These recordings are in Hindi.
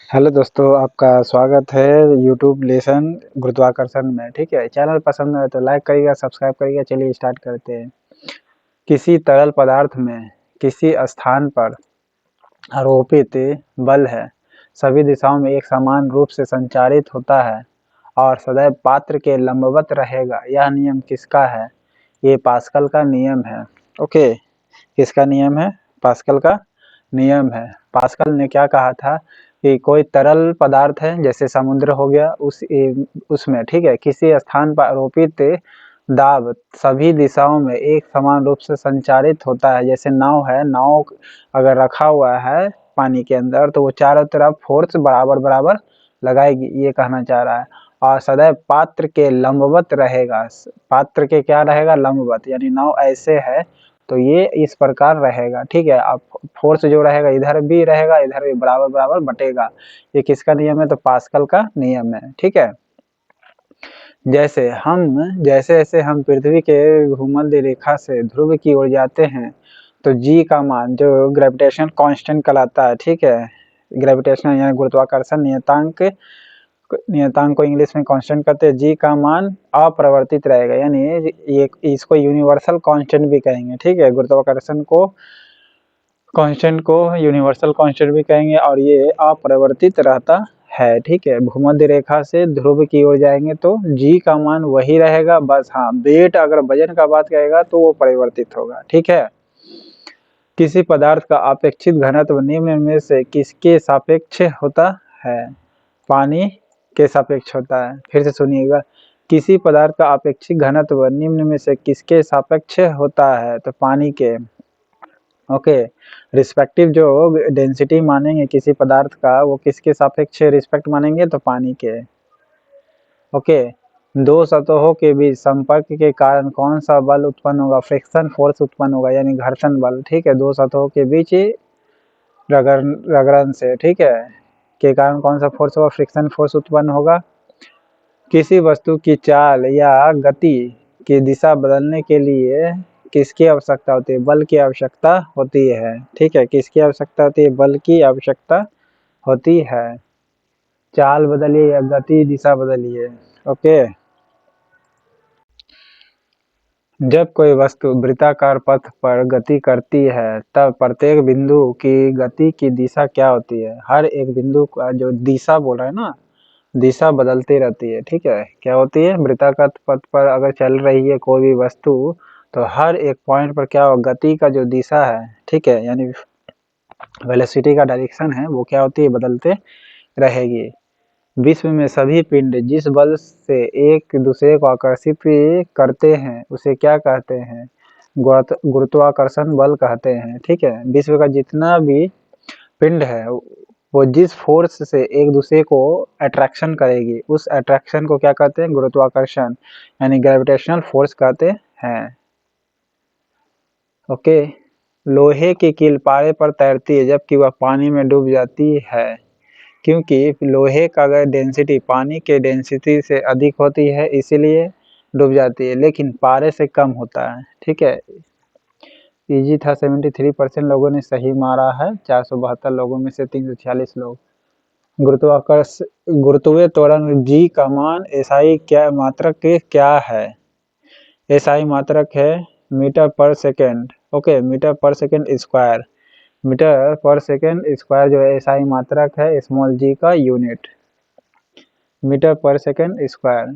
हेलो दोस्तों, आपका स्वागत है यूट्यूब लेसन गुरुत्वाकर्षण में। ठीक है, चैनल पसंद है तो लाइक करिएगा, सब्सक्राइब करिएगा। चलिए स्टार्ट करते हैं। किसी तरल पदार्थ में किसी स्थान पर आरोपित बल है सभी दिशाओं में एक समान रूप से संचारित होता है और सदैव पात्र के लंबवत रहेगा। यह नियम किसका है? ये पास्कल का नियम है। ओके, किसका नियम है? पास्कल का नियम है। पास्कल ने क्या कहा था कि कोई तरल पदार्थ है, जैसे समुद्र हो गया, उसमें, ठीक है, किसी स्थान पर आरोपित दाब सभी दिशाओं में एक समान रूप से संचारित होता है। जैसे नाव है, नाव अगर रखा हुआ है पानी के अंदर तो वो चारों तरफ फोर्स बराबर बराबर लगाएगी, ये कहना चाह रहा है। और सदैव पात्र के लंबवत रहेगा। पात्र के क्या रहेगा? लंबवत, यानी नाव ऐसे है तो ये इस प्रकार रहेगा। ठीक है, अब फोर्स जो रहेगा इधर भी रहेगा, इधर भी बराबर बराबर बटेगा। ये किसका नियम है? तो पास्कल का नियम है। ठीक है, जैसे जैसे हम पृथ्वी के भूमध्य रेखा से ध्रुव की ओर जाते हैं तो जी का मान, जो ग्रेविटेशन कांस्टेंट कहलाता है, ठीक है, ग्रेविटेशन यानी गुरुत्वाकर्षण नियतांक, नियतांक को इंग्लिश में कांस्टेंट कहते हैं। जी का मान अपरिवर्तित रहेगा, यानी ये इसको यूनिवर्सल कांस्टेंट भी कहेंगे। ठीक है, गुरुत्वाकर्षण को कांस्टेंट को यूनिवर्सल कांस्टेंट भी कहेंगे और ये अपरिवर्तित रहता है। ठीक है, भूमध्य रेखा से ध्रुव की ओर जाएंगे तो जी का मान वही रहेगा, बस हाँ, वेट अगर वजन का बात करेगा तो वो परिवर्तित होगा। ठीक है, किसी पदार्थ का अपेक्षित घनत्व निम्न में से किसके सापेक्ष होता है? पानी के सापेक्ष होता है। फिर से सुनिएगा, किसी पदार्थ का अपेक्षित घनत्व निम्न में से किसके सापेक्ष होता है? तो पानी के। ओके, रिस्पेक्टिव जो डेंसिटी मानेंगे किसी पदार्थ का, वो किसके सापेक्ष रिस्पेक्ट मानेंगे? तो पानी के। ओके, दो सतहों के बीच संपर्क के कारण कौन सा बल उत्पन्न होगा? फ्रिक्शन फोर्स उत्पन्न होगा, यानी घर्षण बल। ठीक है, दो सतहों के बीच रगड़न से, ठीक है, के कारण कौन सा फोर्स होगा? फ्रिक्शन फोर्स उत्पन्न होगा। किसी वस्तु की चाल या गति की दिशा बदलने के लिए किसकी आवश्यकता होती है? बल की आवश्यकता होती है। ठीक है, किसकी आवश्यकता होती है? बल की आवश्यकता होती है। चाल बदलिए या गति दिशा बदलिए। ओके, जब कोई वस्तु वृत्ताकार पथ पर गति करती है तब प्रत्येक बिंदु की गति की दिशा क्या होती है? हर एक बिंदु का जो दिशा बोल रहा है ना, दिशा बदलती रहती है। ठीक है, क्या होती है? वृत्ताकार पथ पर अगर चल रही है कोई भी वस्तु तो हर एक पॉइंट पर क्या होगा? गति का जो दिशा है, ठीक है, यानी वेलोसिटी का डायरेक्शन है, वो क्या होती है? बदलते रहेगी। विश्व में सभी पिंड जिस बल से एक दूसरे को आकर्षित करते हैं उसे क्या कहते हैं? गुरुत्वाकर्षण बल कहते हैं। ठीक है, विश्व का जितना भी पिंड है वो जिस फोर्स से एक दूसरे को अट्रैक्शन करेगी उस अट्रैक्शन को क्या कहते हैं? गुरुत्वाकर्षण, यानी ग्रेविटेशनल फोर्स कहते हैं। ओके, लोहे की कील पारे पर तैरती है जबकि वह पानी में डूब जाती है, क्योंकि लोहे का अगर डेंसिटी पानी के डेंसिटी से अधिक होती है इसीलिए डूब जाती है, लेकिन पारे से कम होता है। ठीक है, इजी था। 73% लोगों ने सही मारा है, 472 लोगों में से 346 लोग। गुरुत्वीय त्वरण जी का मान एसआई क्या मात्रक क्या है? एसआई मात्रक है मीटर पर सेकेंड। ओके, मीटर पर सेकेंड स्क्वायर। मीटर पर सेकेंड स्क्वायर जो है एसआई मात्रक है, स्मॉल जी का यूनिट, मीटर पर सेकेंड स्क्वायर।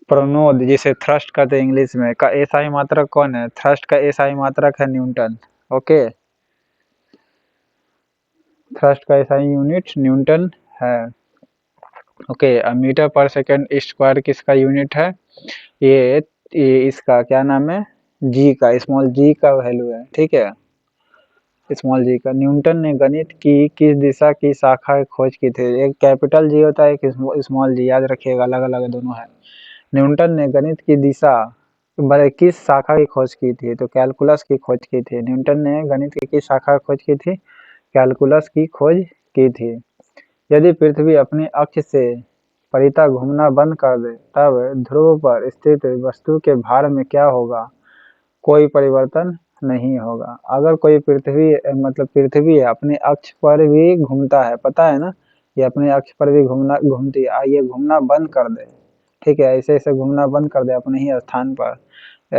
प्रणोद, जिसे थ्रस्ट कहते हैं इंग्लिश में, का एसआई मात्रक कौन है? थ्रस्ट का एसआई मात्रक है न्यूटन। ओके, थ्रस्ट का एसआई यूनिट न्यूटन है। ओके, मीटर पर सेकेंड स्क्वायर किसका यूनिट है? ये इसका क्या नाम है? जी का, स्मॉल जी का वैल्यू है। ठीक है, स्मॉल जी का। न्यूटन ने गणित की किस दिशा की शाखा की खोज की थी? एक कैपिटल जी होता है, एक स्मॉल जी, याद रखिएगा, अलग अलग दोनों है। न्यूटन ने गणित की दिशा किस शाखा की खोज की थी? तो कैलकुलस की खोज की थी। न्यूटन ने गणित की किस शाखा की खोज की थी? कैलकुलस की खोज की थी। यदि पृथ्वी अपने अक्ष से परितः घूमना बंद कर दे तब ध्रुव पर स्थित वस्तु के भार में क्या होगा? कोई परिवर्तन नहीं होगा। अगर कोई पृथ्वी अपने अक्ष पर भी घूमता है, पता है ना, ये अपने अक्ष पर भी घूमती है, ये घूमना बंद कर दे, ठीक है, ऐसे ऐसे घूमना बंद कर दे अपने ही स्थान पर,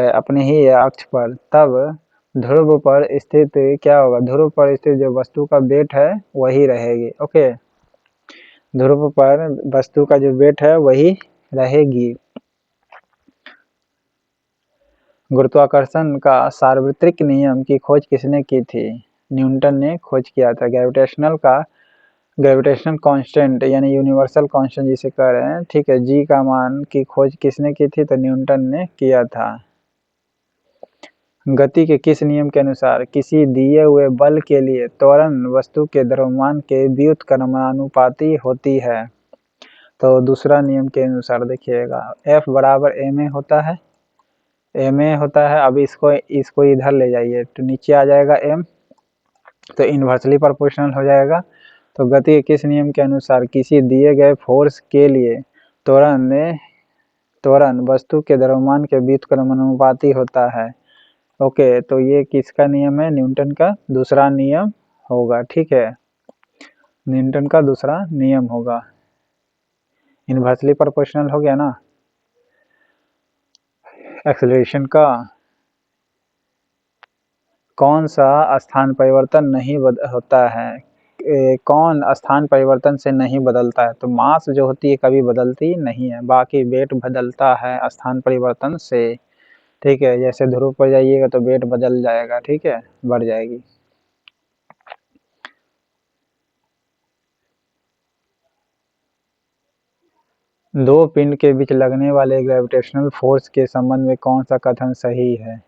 अपने ही अक्ष पर, तब ध्रुव पर स्थित क्या होगा, ध्रुव पर स्थित जो वस्तु का वेट है वही रहेगी। ओके, ध्रुव पर वस्तु का जो वेट है वही रहेगी। गुरुत्वाकर्षण का सार्वत्रिक नियम की खोज किसने की थी? न्यूटन ने खोज किया था। ग्रेविटेशनल कांस्टेंट यानी यूनिवर्सल कांस्टेंट जिसे कह रहे हैं, ठीक है, जी का मान की खोज किसने की थी? तो न्यूटन ने किया था। गति के किस नियम के अनुसार किसी दिए हुए बल के लिए त्वरण वस्तु के द्रव्यमान के व्युत्क्रमानुपाती होती है? तो दूसरा नियम के अनुसार देखिएगा, F बराबर ma होता है, अब इसको इधर ले जाइए तो नीचे आ जाएगा m, तो इन्वर्सली प्रोपोर्शनल हो जाएगा। तो गति के किस नियम के अनुसार किसी दिए गए फोर्स के लिए त्वरण वस्तु के द्रव्यमान के व्युत्क्रमानुपाती होता है? ओके, तो ये किसका नियम है? न्यूटन का दूसरा नियम होगा, ठीक है, न्यूटन का दूसरा नियम होगा। इन्वर्सली प्रोपोर्शनल हो गया ना। एक्सेलरेशन का कौन सा स्थान परिवर्तन नहीं होता है? कौन स्थान परिवर्तन से नहीं बदलता है? तो मास जो होती है कभी बदलती नहीं है, बाकी वेट बदलता है स्थान परिवर्तन से, ठीक है, जैसे ध्रुव पर जाइएगा तो वेट बदल जाएगा, ठीक है, बढ़ जाएगी। दो पिंड के बीच लगने वाले ग्रेविटेशनल फोर्स के संबंध में कौन सा कथन सही है?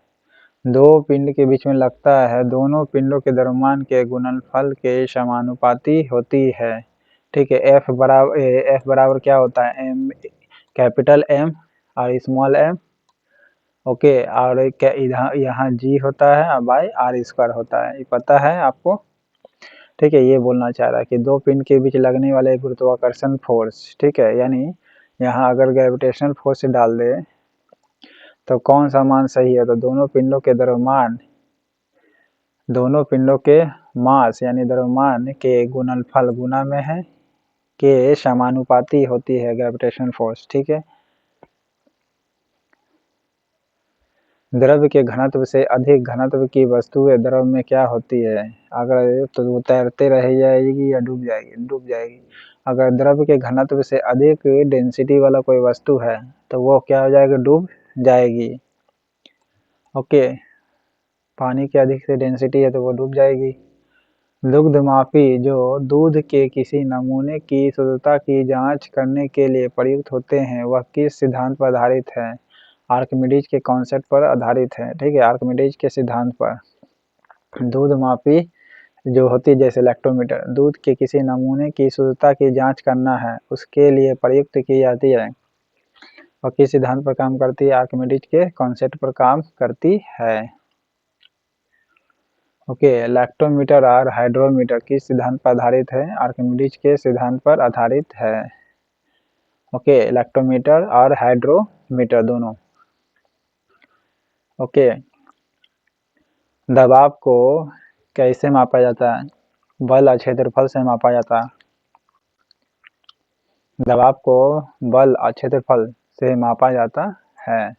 दो पिंड के बीच में लगता है, दोनों पिंडों के द्रव्यमान के गुणनफल के समानुपाती होती है, ठीक है। एफ बराबर क्या होता है? एम, कैपिटल एम और स्मॉल एम, ओके, और यहाँ जी होता है बाय आर स्क्वायर होता है, ये पता है आपको, ठीक है। ये बोलना चाह रहा है कि दो पिंड के बीच लगने वाले गुरुत्वाकर्षण फोर्स, ठीक है, यानी यहाँ अगर ग्रेविटेशनल फोर्स डाल दे तो कौन सा मान सही है? तो दोनों पिंडों के द्रव्यमान, दोनों पिंडों के मास यानी द्रव्यमान के गुणनफल गुना में है के समानुपाती होती है ग्रेविटेशनल फोर्स, ठीक है। द्रव के घनत्व से अधिक घनत्व की वस्तुएं द्रव में क्या होती है? अगर तो वो तैरते रह जाएगी या डूब जाएगी। अगर द्रव के घनत्व से अधिक डेंसिटी वाला कोई वस्तु है तो वो क्या हो जाएगा? डूब जाएगी, ओके। पानी की अधिक से डेंसिटी है तो वो डूब जाएगी। दुग्धमापी जो दूध के किसी नमूने की शुद्धता की जांच करने के लिए प्रयुक्त होते हैं वह किस सिद्धांत पर आधारित है? आर्किमिडीज के कॉन्सेप्ट पर आधारित है, ठीक है, आर्किमिडीज के सिद्धांत पर। दूधमापी जो होती है जैसे लैक्टोमीटर, दूध के किसी नमूने की शुद्धता की जांच करना है उसके लिए प्रयुक्त की जाती है, और किस सिद्धांत पर काम करती है? आर्किमिडीज के कॉन्सेप्ट पर काम करती है, ओके। लैक्टोमीटर और हाइड्रोमीटर किस सिद्धांत पर आधारित है? आर्किमिडीज के सिद्धांत पर आधारित है, ओके, लैक्टोमीटर और हाइड्रोमीटर दोनों, ओके। दबाव को कैसे मापा जाता है? बल और क्षेत्रफल से मापा जाता है। दबाव को बल और क्षेत्रफल से मापा जाता है,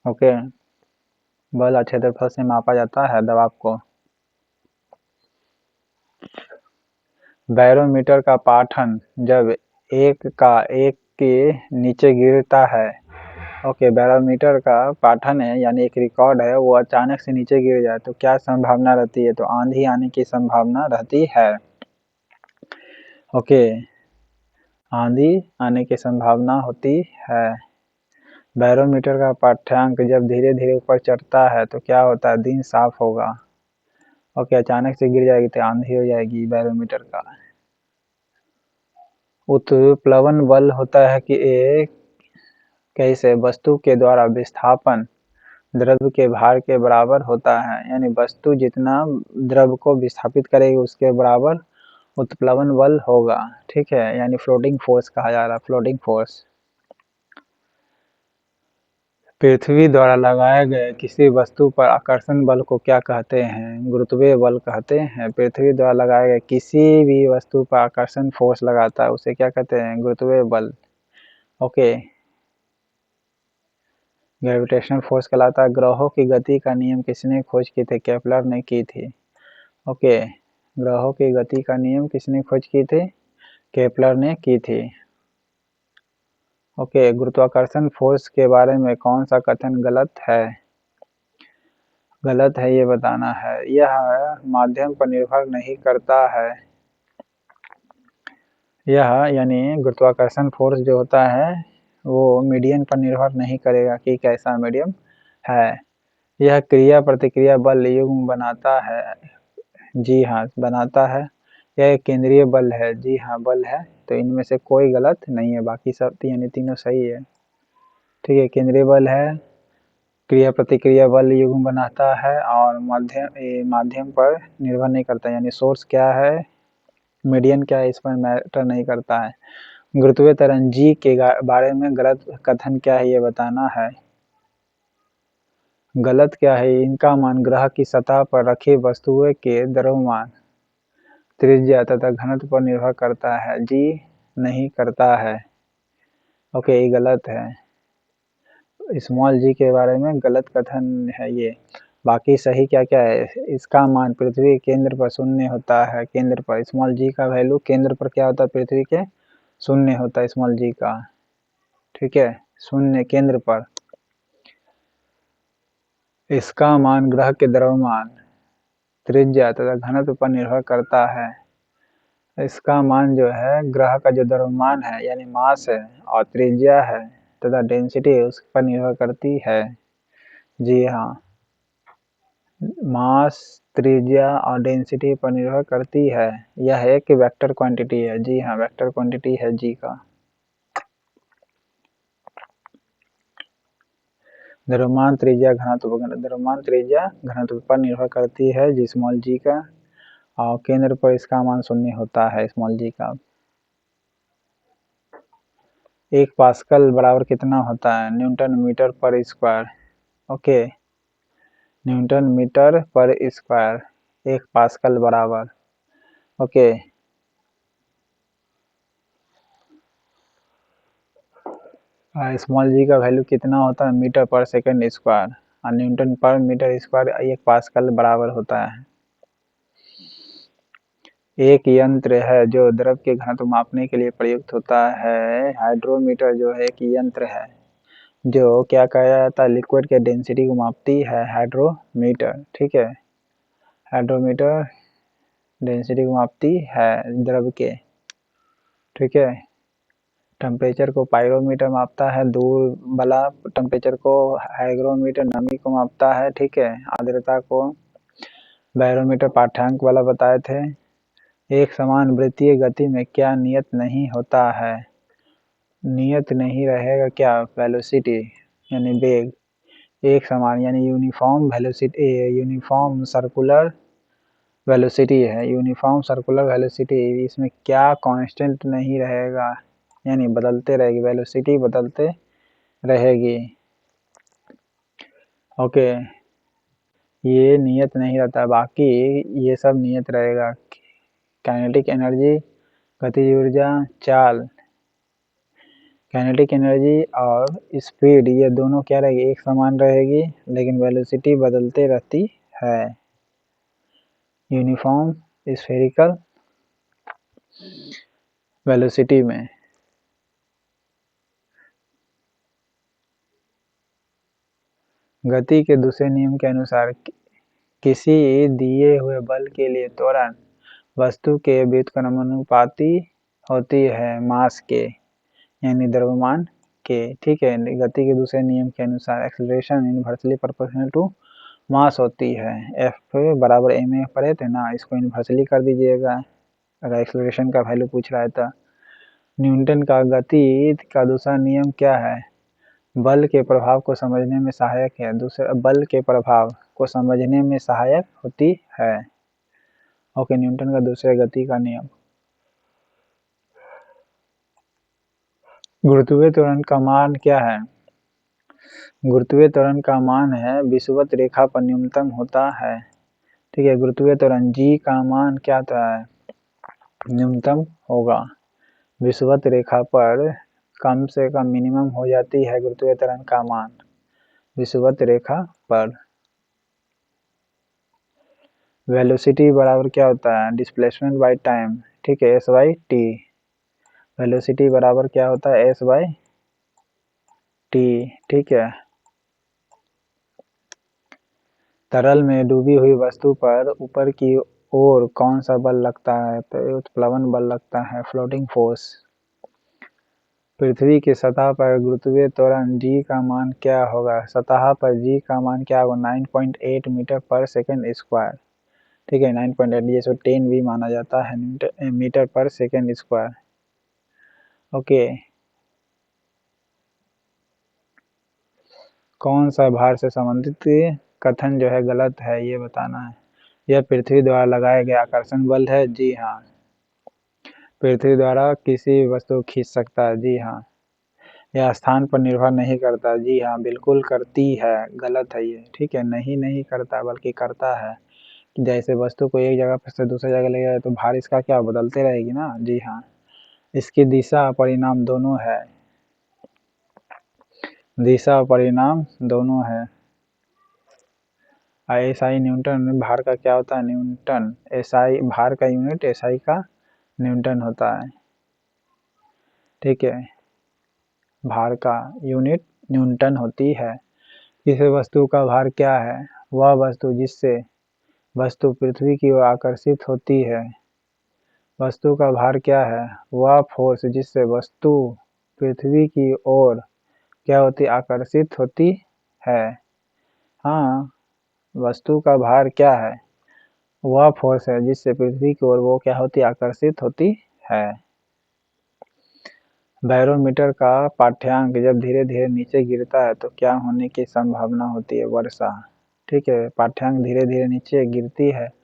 ओके, बल और क्षेत्रफल से मापा जाता है दबाव को। बैरोमीटर का पाठन जब एक के नीचे गिरता है, ओके, बैरोमीटर का पाठन है यानी एक रिकॉर्ड है, वो अचानक से नीचे गिर जाए तो क्या संभावना रहती है? तो आंधी आने की संभावना रहती है, ओके, आंधी आने की संभावना होती है। बैरोमीटर का पाठ्यांक जब धीरे धीरे ऊपर चढ़ता है तो क्या होता है? दिन साफ होगा, ओके, अचानक से गिर जाएगी तो आंधी हो जाएगी बैरोमीटर का। उत्प्लवन बल होता है कि एक कैसे वस्तु के द्वारा विस्थापन द्रव्य के भार के बराबर होता है, यानी वस्तु जितना द्रव्य को विस्थापित करेगी उसके बराबर उत्प्लवन बल होगा, ठीक है, यानी फ्लोटिंग फोर्स कहा जा रहा है, फ्लोटिंग फोर्स। पृथ्वी द्वारा लगाए गए किसी वस्तु पर आकर्षण बल को क्या कहते हैं? गुरुत्वीय बल कहते हैं। पृथ्वी द्वारा लगाए गए किसी भी वस्तु पर आकर्षण फोर्स लगाता है उसे क्या कहते हैं? गुरुत्वीय बल। ओके, ग्रेविटेशनल फोर्स कहलाता है। ग्रहों की गति का नियम किसने खोज की थी? केपलर ने की थी। ओके, ग्रहों की गति का नियम किसने खोज की थी? केपलर ने की थी। ओके, गुरुत्वाकर्षण फोर्स के बारे में कौन सा कथन गलत है? गलत है ये बताना है। यह माध्यम पर निर्भर नहीं करता है। यह यानी गुरुत्वाकर्षण फोर्स जो होता है वो मीडियम पर निर्भर नहीं करेगा कि कैसा मीडियम है। यह क्रिया प्रतिक्रिया बल युग्म बनाता है। जी हाँ, बनाता है। यह एक केंद्रीय बल है। जी हाँ, बल है। तो इनमें से कोई गलत नहीं है, बाकी सब यानी तीनों सही है। ठीक है, केंद्रीय बल है, क्रिया प्रतिक्रिया बल युग्म बनाता है और माध्यम पर निर्भर नहीं करता, यानी सोर्स क्या है, मीडियन क्या है, इस पर मैटर नहीं करता है। गुरुत्वीय त्वरण जी के बारे में गलत कथन क्या है ये बताना है। गलत क्या है? इनका मान ग्रह की सतह पर रखी वस्तुओं के द्रव्यमान, त्रिज्या तथा घनत्व पर निर्भर करता है। जी नहीं करता है। ओके, ये गलत है। स्मॉल जी के बारे में गलत कथन है ये। बाकी सही क्या क्या है? इसका मान पृथ्वी के केंद्र पर शून्य होता है। केंद्र पर स्मॉल जी का वैल्यू केंद्र पर क्या होता है? पृथ्वी के शून्य होता है स्मॉल जी का। ठीक है, शून्य केंद्र पर। इसका मान ग्रह के द्रव्यमान, त्रिज्या तथा घनत्व पर निर्भर करता है। इसका मान जो है ग्रह का जो द्रव्यमान है यानी मास है और त्रिज्या है तथा डेंसिटी उस पर निर्भर करती है। जी हाँ, मास, त्रिज्या और डेंसिटी पर निर्भर करती है। यह एक वेक्टर क्वांटिटी है। जी हाँ, वेक्टर क्वांटिटी है जी का। द्रव्यमान, त्रिज्या, घनत्व। द्रव्यमान, त्रिज्या, घनत्व पर निर्भर करती है जी स्मॉल जी का, और केंद्र पर इसका मान शून्य होता है स्मॉल जी का। 1 पास्कल बराबर कितना होता है? न्यूटन मीटर पर स्क्वायर। ओके, न्यूटन मीटर पर स्क्वायर 1 पास्कल बराबर। ओके, स्मॉल जी का वैल्यू कितना होता है? मीटर पर सेकंड स्क्वायर, और न्यूटन पर मीटर स्क्वायर 1 पास्कल बराबर होता है। एक यंत्र है जो द्रव के घनत्व मापने के लिए प्रयुक्त होता है। हाइड्रोमीटर जो है एक यंत्र है जो क्या कहा जाता है? लिक्विड के डेंसिटी को मापती है हाइड्रोमीटर। ठीक है, हाइड्रोमीटर डेंसिटी को मापती है द्रव के। ठीक है, टेम्परेचर को पाइरोमीटर मापता है, दूर वाला टेम्परेचर को हाइग्रोमीटर नमी को मापता है। ठीक है, आर्द्रता को बैरोमीटर पाठ्यांक वाला बताए थे। एक समान वृत्तीय गति में क्या नियत नहीं होता है? नियत नहीं रहेगा क्या? वेलोसिटी यानी वेग। एक समान यानी uniform velocity, uniform circular velocity है। यूनिफॉर्म सर्कुलर वेलोसिटी, इसमें क्या कांस्टेंट नहीं रहेगा, यानी बदलते रहेगी, वेलोसिटी बदलते रहेगी। ओके, ये नियत नहीं रहता, बाकी ये सब नियत रहेगा। काइनेटिक एनर्जी, गतिज ऊर्जा, चाल, काइनेटिक एनर्जी और स्पीड ये दोनों क्या रहेगी? एक समान रहेगी, लेकिन वेलोसिटी बदलते रहती है। यूनिफॉर्म स्फेरिकल वेलोसिटी में। गति के दूसरे नियम के अनुसार किसी दिए हुए बल के लिए त्वरण वस्तु के व्युत्क्रमानुपाती होती है मास के, यानी द्रव्यमान के। ठीक है, गति के दूसरे नियम के अनुसार acceleration inversely proportional to mass होती है। एफ बराबर एम ए पढ़े थे ना, इसको इनवर्सली कर दीजिएगा अगर एक्सेलरेशन का वैल्यू पूछ रहा है तो। न्यूटन का गति का दूसरा नियम क्या है? बल के प्रभाव को समझने में सहायक है। दूसरा, बल के प्रभाव को समझने में सहायक होती है। ओके, न्यूटन का दूसरे गति का नियम। गुरुत्वीय त्वरण का मान क्या है? गुरुत्वीय त्वरण का मान है विषुवत रेखा पर न्यूनतम होता है। ठीक है, गुरुत्वीय त्वरण जी का मान क्या होता है, न्यूनतम होगा। विषुवत रेखा पर कम से कम मिनिमम हो जाती है गुरुत्वीय त्वरण का मान विषुवत रेखा पर। वेलोसिटी बराबर क्या होता है, डिस्प्लेसमेंट बाय टाइम। ठीक है, एस बाई टी। वेलोसिटी बराबर क्या होता है, एस बाई टी। ठीक है, तरल में डूबी हुई वस्तु पर ऊपर की ओर कौन सा बल लगता है, तो उत्प्लवन बल लगता है, फ्लोटिंग फोर्स। पृथ्वी की सतह पर गुरुत्वीय त्वरण जी का मान क्या होगा, सतह पर जी का मान क्या होगा, 9.8 मीटर पर सेकेंड स्क्वायर। ठीक है, 9.8 जिसको 10 भी माना जाता है मीटर पर सेकेंड स्क्वायर। ओके, कौन सा भार से संबंधित कथन जो है गलत है, ये बताना है। यह पृथ्वी द्वारा लगाया गया आकर्षण बल है, जी हाँ। पृथ्वी द्वारा किसी वस्तु को खींच सकता है, जी हाँ। यह स्थान पर निर्भर नहीं करता, जी हाँ बिल्कुल करती है, गलत है ये। ठीक है, नहीं करता बल्कि करता है। जैसे वस्तु को एक जगह पर से दूसरी जगह ले जाए तो भार इसका क्या बदलते रहेगी ना, जी हाँ। इसकी दिशा परिणाम दोनों है, दिशा परिणाम दोनों है। एसआई न्यूटन भार का क्या होता है, न्यूटन। एसआई भार का यूनिट एसआई का न्यूटन होता है। ठीक है, भार का यूनिट न्यूटन होती है। किसी वस्तु का भार क्या है, वह वस्तु जिससे वस्तु पृथ्वी की ओर आकर्षित होती है। वस्तु का भार क्या है, वह फोर्स जिससे वस्तु पृथ्वी की ओर क्या होती, आकर्षित होती है। हाँ, वस्तु का भार क्या है, वह फोर्स है जिससे पृथ्वी की ओर वो क्या होती, आकर्षित होती है। बैरोमीटर का पाठ्यांक जब धीरे धीरे नीचे गिरता है तो क्या होने की संभावना होती है, वर्षा। ठीक है, पाठ्यांक धीरे धीरे नीचे गिरती है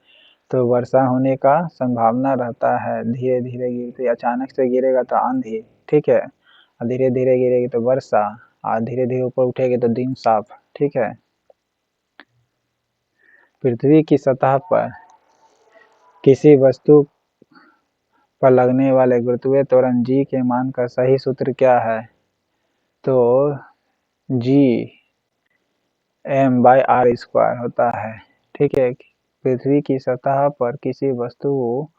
तो वर्षा होने का संभावना रहता है। धीरे धीरे गिरती, अचानक से गिरेगा तो आंधी। ठीक है, और धीरे धीरे गिरेगी तो वर्षा, और धीरे धीरे ऊपर उठेगी तो दिन साफ। ठीक है, पृथ्वी की सतह पर किसी वस्तु पर लगने वाले गुरुत्वीय त्वरण जी के मान का सही सूत्र क्या है, तो जी m बाई आर स्क्वायर होता है। ठीक है, पृथ्वी की सतह पर किसी वस्तु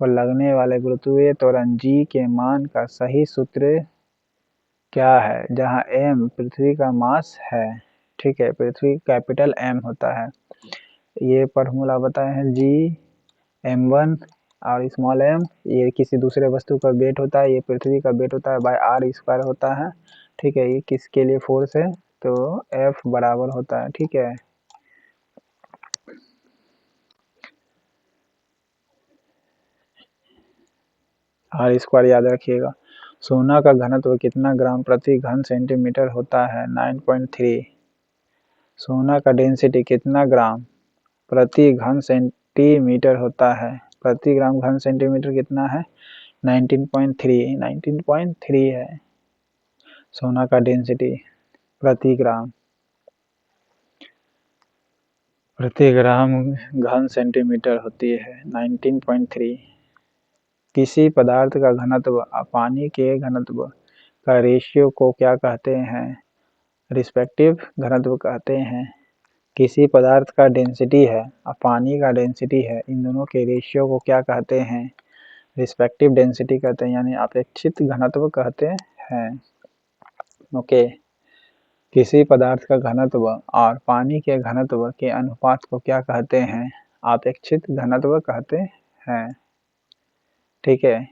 पर लगने वाले गुरुत्वीय त्वरण जी के मान का सही सूत्र क्या है, जहाँ m पृथ्वी का मास है। ठीक है, पृथ्वी कैपिटल M होता है। ये फॉर्मूला बताए हैं, G m1 और स्मॉल m ये किसी दूसरे वस्तु का वेट होता है, ये पृथ्वी का वेट होता है, बाय आर स्क्वायर होता है। ठीक है, ये किसके लिए फोर्स है, तो F बराबर होता है। ठीक है, आर स्क्वायर याद रखिएगा। सोना का घनत्व कितना ग्राम प्रति घन सेंटीमीटर होता है, 9.3। सोना का डेंसिटी कितना ग्राम प्रति घन सेंटीमीटर होता है, प्रति ग्राम घन सेंटीमीटर कितना है, 19.3 है सोना का डेंसिटी प्रति ग्राम घन सेंटीमीटर होती है 19.3। किसी पदार्थ का घनत्व पानी के घनत्व का रेशियो को क्या कहते हैं, रिस्पेक्टिव घनत्व कहते हैं। किसी पदार्थ का डेंसिटी है और पानी का डेंसिटी है, इन दोनों के रेशियो को क्या कहते हैं, रिस्पेक्टिव डेंसिटी कहते हैं, यानी अपेक्षित घनत्व कहते हैं। ओके, किसी पदार्थ का घनत्व और पानी के घनत्व के अनुपात को क्या कहते हैं, अपेक्षित घनत्व कहते हैं। ठीक है,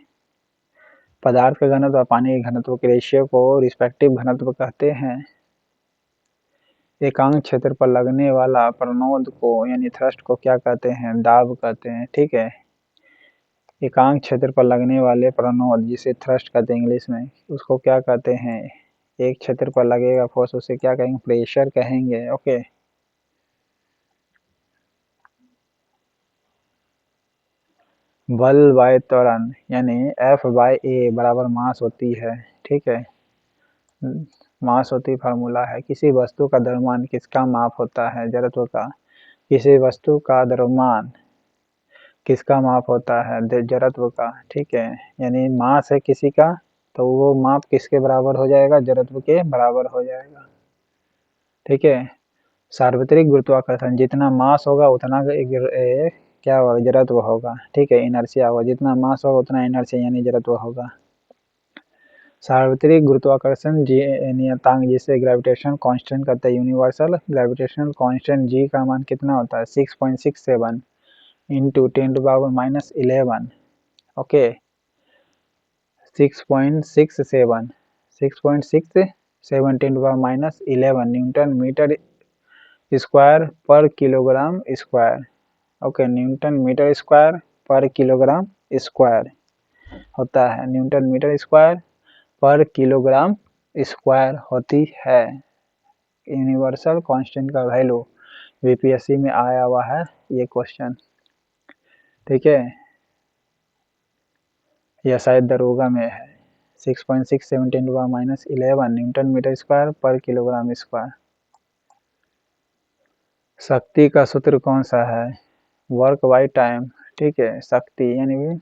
पदार्थ का घनत्व और पानी के घनत्व के रेशियो को रिस्पेक्टिव घनत्व कहते हैं। एकांक क्षेत्र पर लगने वाला प्रणोद को यानी थ्रस्ट को क्या कहते हैं, दाब कहते हैं। ठीक है, एकांक क्षेत्र पर लगने वाले प्रणोद जिसे थ्रस्ट कहते हैं इंग्लिश में, उसको क्या कहते हैं, एक क्षेत्र पर लगेगा फोर्स, उसे क्या कहेंगे, प्रेशर कहेंगे। ओके, बल बाय त्वरण यानी F बाय A बराबर मास होती है। ठीक है, मास होती फार्मूला है। किसी वस्तु का द्रव्यमान किसका माप होता है? जड़त्व का। किसी वस्तु का द्रव्यमान किसका माप होता है? जड़त्व का। ठीक है, यानी मास है किसी का तो वो माप किसके बराबर हो जाएगा? जड़त्व के बराबर हो जाएगा। ठीक है, सार्वत्रिक गुरुत्वाकर्षण, जितना मास होगा उतना क्या होगा? जड़त्व होगा। ठीक है, इनर्शिया होगा, जितना मास होगा उतना इनर्शिया यानी जड़त्व होगा। सार्वत्रिक गुरुत्वाकर्षण नियतांक जिसे ग्रेविटेशन कांस्टेंट कहते हैं, यूनिवर्सल ग्रेविटेशनल कांस्टेंट जी का मान कितना होता है? 6.67 into 10⁻11। Okay, 6.67 10⁻11 newton metre square per kilogram square. Okay, newton metre square per kilogram square होता है। Newton metre square per kilogram square होती है यूनिवर्सल कांस्टेंट का वैल्यू। बीपीएससी में आया हुआ है ये क्वेश्चन। ठीक है, यह शायद दरोगा में है। 6.617 Newton metre square per kilogram square. शक्ति का सूत्र कौन सा है? Work by time. ठीक है, शक्ति यानी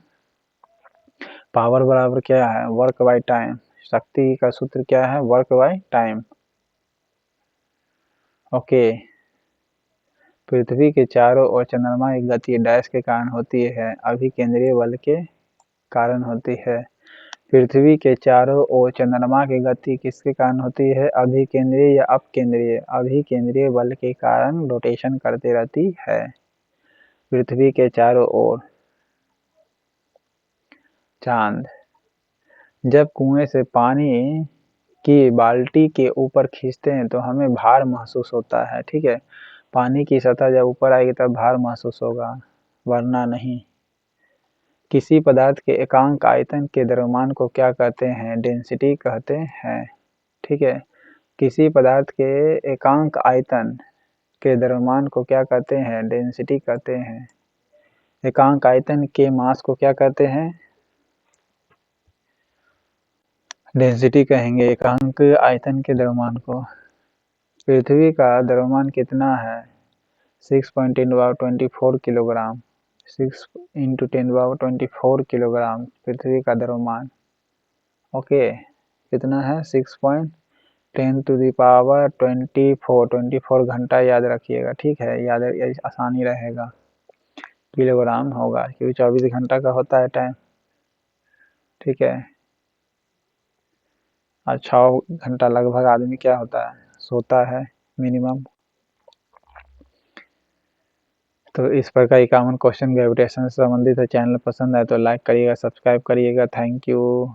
पावर बराबर क्या है? Work by time. शक्ति का सूत्र क्या है? Work by time. ओके, पृथ्वी के चारों ओर चंद्रमा की गति डैश के कारण होती है? अभिकेंद्रीय बल के कारण होती है। पृथ्वी के चारों ओर चंद्रमा की गति किसके कारण होती है? अभिकेंद्रीय या अपकेंद्रीय? अभिकेंद्रीय बल के कारण रोटेशन करती रहती है पृथ्वी के चारों ओर। चांद, जब कुएं से पानी की बाल्टी के ऊपर खींचते हैं तो हमें भार महसूस होता है। ठीक है, पानी की सतह जब ऊपर आएगी तब भार महसूस होगा, वरना नहीं। किसी पदार्थ के एकांक आयतन के द्रव्यमान को क्या कहते हैं? डेंसिटी कहते हैं। ठीक है, किसी पदार्थ के एकांक आयतन के द्रव्यमान को क्या कहते हैं? डेंसिटी कहते हैं। एकांक आयतन के मास को क्या कहते हैं? डेंसिटी कहेंगे एकांक आयतन के द्रव्यमान को। पृथ्वी का द्रव्यमान कितना है? 6.1024 किलोग्राम। 6 × 10⁻24 किलोग्राम पृथ्वी का द्रव्यमान। ओके, कितना है? 6.10⁻24 घंटा याद रखिएगा। ठीक है, याद आसानी रहेगा। किलोग्राम होगा क्योंकि 24 घंटा का होता है टाइम। ठीक है, और 6 घंटा लगभग आदमी क्या होता है? सोता है मिनिमम। तो इस प्रकार 51 क्वेश्चन ग्रेविटेशन से संबंधित है। चैनल पसंद आए तो लाइक करिएगा, सब्सक्राइब करिएगा। Thank you.